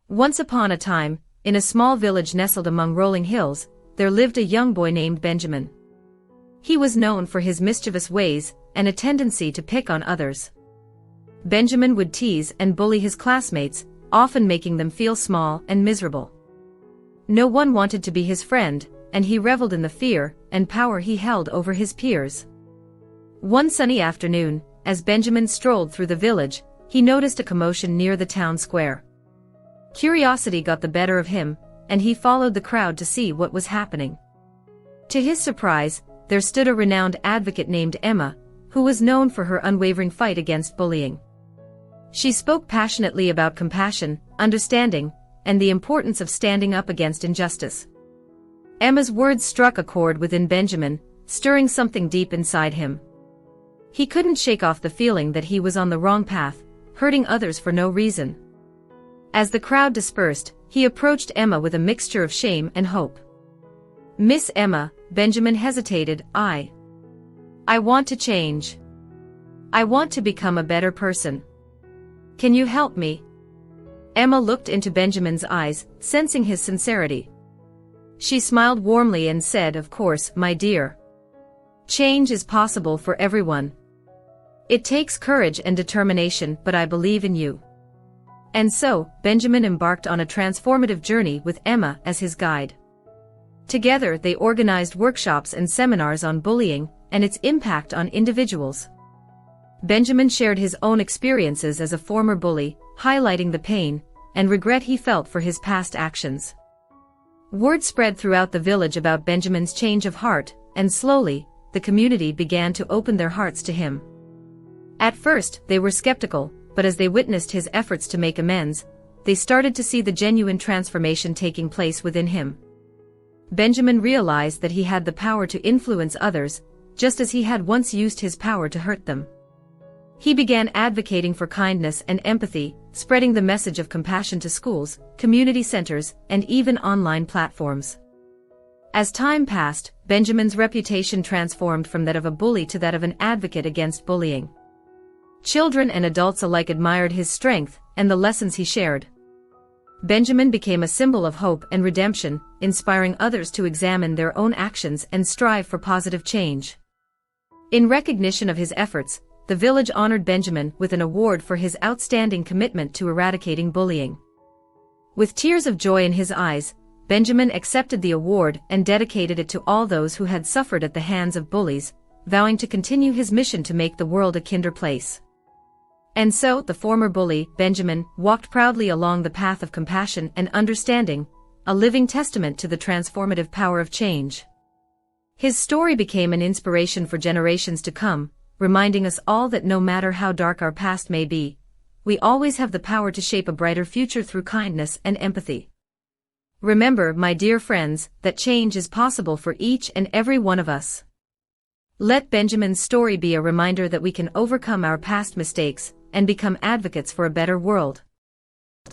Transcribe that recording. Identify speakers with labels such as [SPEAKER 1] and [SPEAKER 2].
[SPEAKER 1] Once upon a time, in a small village nestled among rolling hills, there lived a young boy named Benjamin. He was known for his mischievous ways and a tendency to pick on others. Benjamin would tease and bully his classmates, often making them feel small and miserable. No one wanted to be his friend, and he reveled in the fear and power he held over his peers. One sunny afternoon, as Benjamin strolled through the village, he noticed a commotion near the town square. Curiosity got the better of him, and he followed the crowd to see what was happening. To his surprise, there stood a renowned advocate named Emma, who was known for her unwavering fight against bullying. She spoke passionately about compassion, understanding, and the importance of standing up against injustice. Emma's words struck a chord within Benjamin, stirring something deep inside him. He couldn't shake off the feeling that he was on the wrong path, hurting others for no reason. As the crowd dispersed, he approached Emma with a mixture of shame and hope. "Miss Emma," Benjamin hesitated, I want to change. I want to become a better person. Can you help me?" Emma looked into Benjamin's eyes, sensing his sincerity. She smiled warmly and said, "Of course, my dear. Change is possible for everyone. It takes courage and determination, but I believe in you." And so, Benjamin embarked on a transformative journey with Emma as his guide. Together they organized workshops and seminars on bullying and its impact on individuals. Benjamin shared his own experiences as a former bully, highlighting the pain and regret he felt for his past actions. Word spread throughout the village about Benjamin's change of heart, and slowly, the community began to open their hearts to him. At first, they were skeptical, but as they witnessed his efforts to make amends, they started to see the genuine transformation taking place within him. Benjamin realized that he had the power to influence others, just as he had once used his power to hurt them. He began advocating for kindness and empathy, spreading the message of compassion to schools, community centers, and even online platforms. As time passed, Benjamin's reputation transformed from that of a bully to that of an advocate against bullying. Children and adults alike admired his strength and the lessons he shared. Benjamin became a symbol of hope and redemption, inspiring others to examine their own actions and strive for positive change. In recognition of his efforts, the village honored Benjamin with an award for his outstanding commitment to eradicating bullying. With tears of joy in his eyes, Benjamin accepted the award and dedicated it to all those who had suffered at the hands of bullies, vowing to continue his mission to make the world a kinder place. And so, the former bully, Benjamin, walked proudly along the path of compassion and understanding, a living testament to the transformative power of change. His story became an inspiration for generations to come, reminding us all that no matter how dark our past may be, we always have the power to shape a brighter future through kindness and empathy. Remember, my dear friends, that change is possible for each and every one of us. Let Benjamin's story be a reminder that we can overcome our past mistakes and become advocates for a better world.